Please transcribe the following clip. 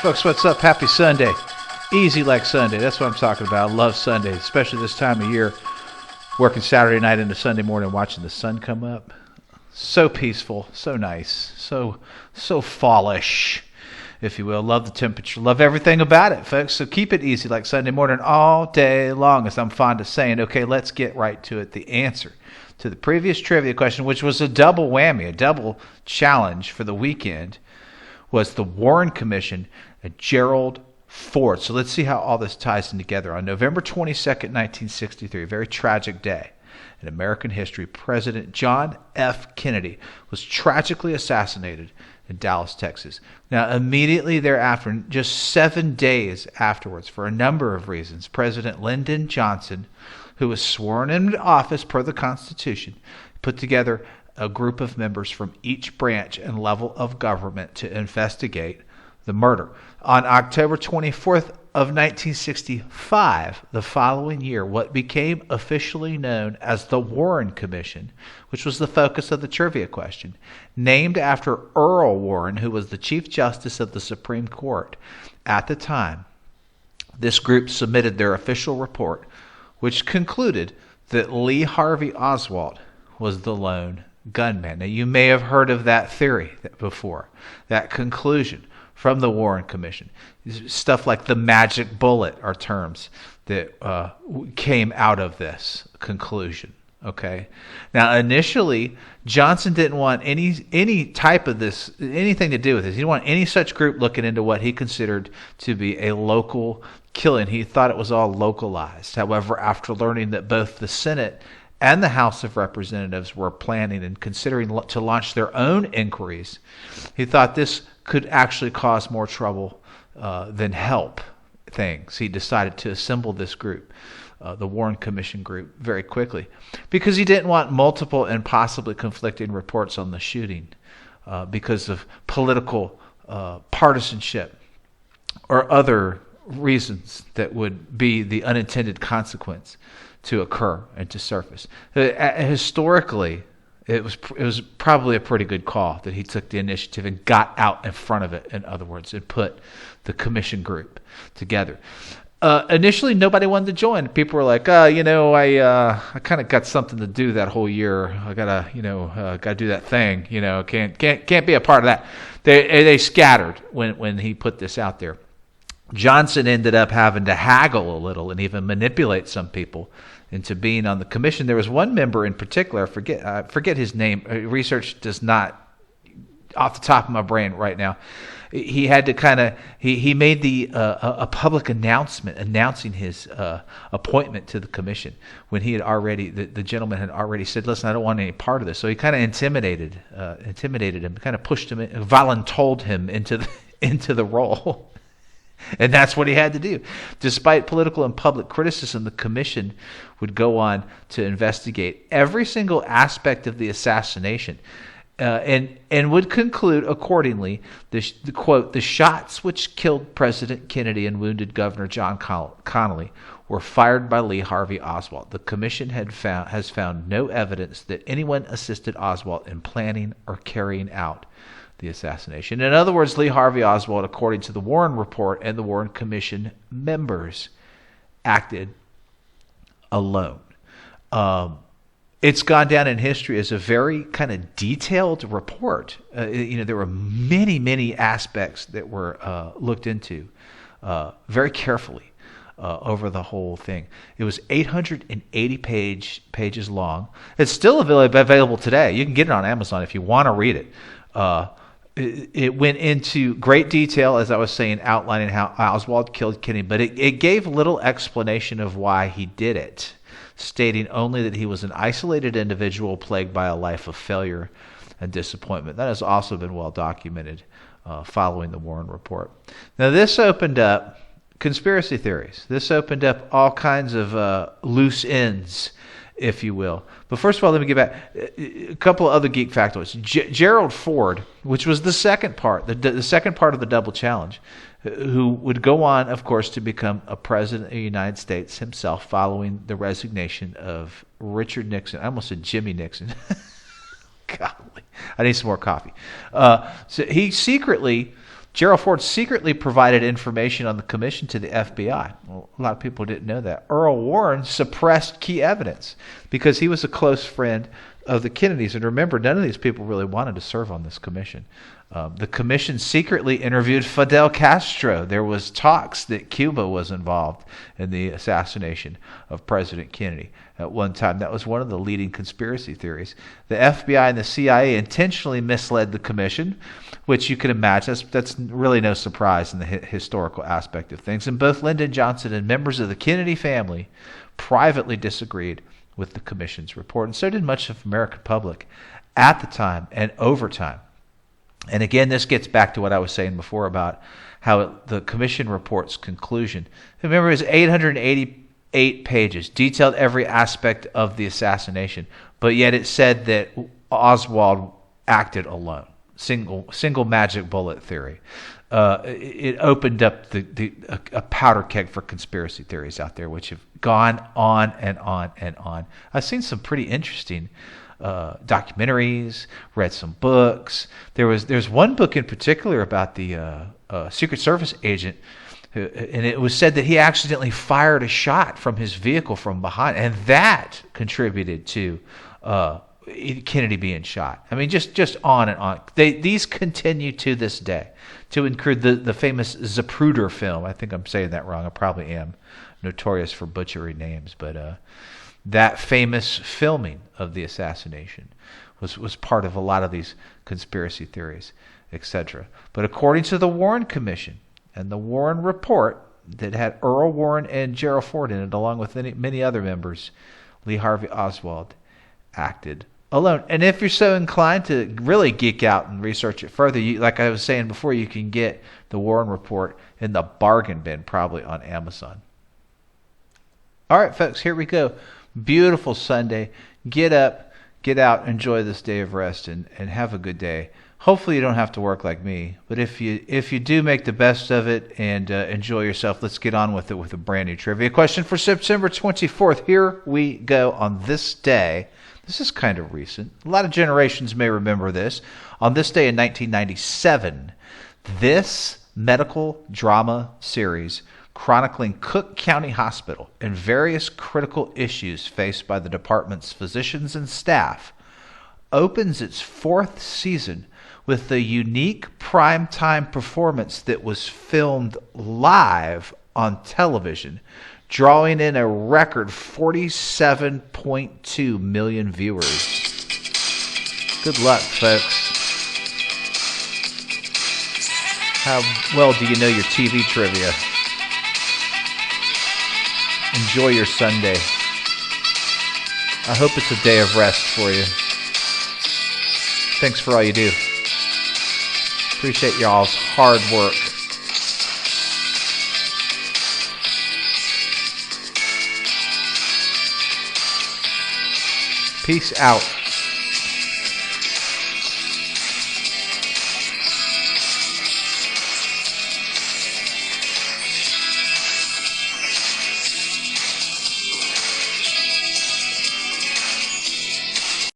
Folks, what's up? Happy Sunday. Easy like Sunday. That's what I'm talking about. I love Sundays, especially this time of year. Working Saturday night into Sunday morning, watching the sun come up. So peaceful, so nice, so fallish, if you will. Love the temperature, love everything about it, folks. So keep it easy like Sunday morning all day long, as I'm fond of saying. Okay, let's get right to it. The answer to the previous trivia question, which was a double whammy, a double challenge for the weekend, was the Warren Commission and Gerald Ford. So let's see how all this ties in together. On November 22nd, 1963, a very tragic day in American history, President John F. Kennedy was tragically assassinated in Dallas, Texas. Now, immediately thereafter, just 7 days afterwards, for a number of reasons, President Lyndon Johnson, who was sworn into office per the Constitution, put together a group of members from each branch and level of government to investigate the murder. On October 24th of 1965, the following year, what became officially known as the Warren Commission, which was the focus of the trivia question, named after Earl Warren, who was the Chief Justice of the Supreme Court at the time, this group submitted their official report, which concluded that Lee Harvey Oswald was the lone gunman. Now, you may have heard of that theory before, that conclusion from the Warren Commission. Stuff like the magic bullet are terms that came out of this conclusion. Okay. Now, initially, Johnson didn't want any type of this, anything to do with this. He didn't want any such group looking into what he considered to be a local killing. He thought it was all localized. However, after learning that both the Senate and the House of Representatives were planning and considering to launch their own inquiries, he thought this could actually cause more trouble than help things. He decided to assemble this group, the Warren Commission group, very quickly, because he didn't want multiple and possibly conflicting reports on the shooting because of political partisanship or other reasons that would be the unintended consequence to occur and to surface. Historically, it was probably a pretty good call that he took the initiative and got out in front of it, in other words, and put the commission group together. Initially, nobody wanted to join. People were like, I kind of got something to do that whole year. I gotta do that thing. Can't be a part of that. They scattered when he put this out there. Johnson ended up having to haggle a little and even manipulate some people into being on the commission. There was one member in particular, I forget his name. Research does not, off the top of my brain right now. He had to he made a public announcement announcing his appointment to the commission when he had already, the gentleman had already said, listen, I don't want any part of this. So he kind of intimidated him, kind of pushed him, voluntold him into the role. And that's what he had to do. Despite political and public criticism, the commission would go on to investigate every single aspect of the assassination and would conclude accordingly, the quote, the shots which killed President Kennedy and wounded Governor John Connally were fired by Lee Harvey Oswald. The commission has found no evidence that anyone assisted Oswald in planning or carrying out the assassination. In other words, Lee Harvey Oswald, according to the Warren Report and the Warren Commission members, acted alone. It's gone down in history as a very kind of detailed report. There were many, many aspects that were looked into very carefully over the whole thing. It was 880 pages long. It's still available today. You can get it on Amazon if you want to read it. It went into great detail, as I was saying, outlining how Oswald killed Kennedy, but it gave little explanation of why he did it, stating only that he was an isolated individual plagued by a life of failure and disappointment. That has also been well documented following the Warren Report. Now, this opened up conspiracy theories. This opened up all kinds of loose ends, if you will. But first of all, let me get back a couple of other geek factoids. Gerald Ford, which was the second part, the second part of the double challenge, who would go on, of course, to become a president of the United States himself following the resignation of Richard Nixon. I almost said Jimmy Nixon. Golly, I need some more coffee. So he secretly Gerald Ford secretly provided information on the commission to the FBI. Well, a lot of people didn't know that. Earl Warren suppressed key evidence because he was a close friend of the Kennedys. And remember, none of these people really wanted to serve on this commission. The commission secretly interviewed Fidel Castro. There was talks that Cuba was involved in the assassination of President Kennedy at one time. That was one of the leading conspiracy theories. The FBI and the CIA intentionally misled the commission, which you can imagine. That's really no surprise in the historical aspect of things. And both Lyndon Johnson and members of the Kennedy family privately disagreed with the commission's report, and so did much of the American public at the time and over time. And again, this gets back to what I was saying before about how the commission report's conclusion. Remember, it was 888 pages, detailed every aspect of the assassination, but yet it said that Oswald acted alone. Single magic bullet theory. It opened up a powder keg for conspiracy theories out there, which have gone on and on and on. I've seen some pretty interesting documentaries, read some books. There's one book in particular about the Secret Service agent, and it was said that he accidentally fired a shot from his vehicle from behind, and that contributed to Kennedy being shot. I mean, just on and on. These continue to this day, to include the famous Zapruder film. I think I'm saying that wrong. I probably am. Notorious for butchering names, but that famous filming of the assassination was part of a lot of these conspiracy theories, etc. But according to the Warren Commission and the Warren Report that had Earl Warren and Gerald Ford in it, along with many other members, Lee Harvey Oswald acted alone. And if you're so inclined to really geek out and research it further, like I was saying before, you can get the Warren Report in the bargain bin, probably on Amazon. All right, folks, here we go. Beautiful Sunday. Get up, get out, enjoy this day of rest, and have a good day. Hopefully you don't have to work like me, but if you do, make the best of it and enjoy yourself. Let's get on with it with a brand new trivia question for September 24th. Here we go on this day. This is kind of recent. A lot of generations may remember this. On this day in 1997, this medical drama series chronicling Cook County Hospital and various critical issues faced by the department's physicians and staff opens its fourth season with a unique primetime performance that was filmed live on television, drawing in a record 47.2 million viewers. Good luck, folks. How well do you know your TV trivia? Enjoy your Sunday. I hope it's a day of rest for you. Thanks for all you do. Appreciate y'all's hard work. Peace out.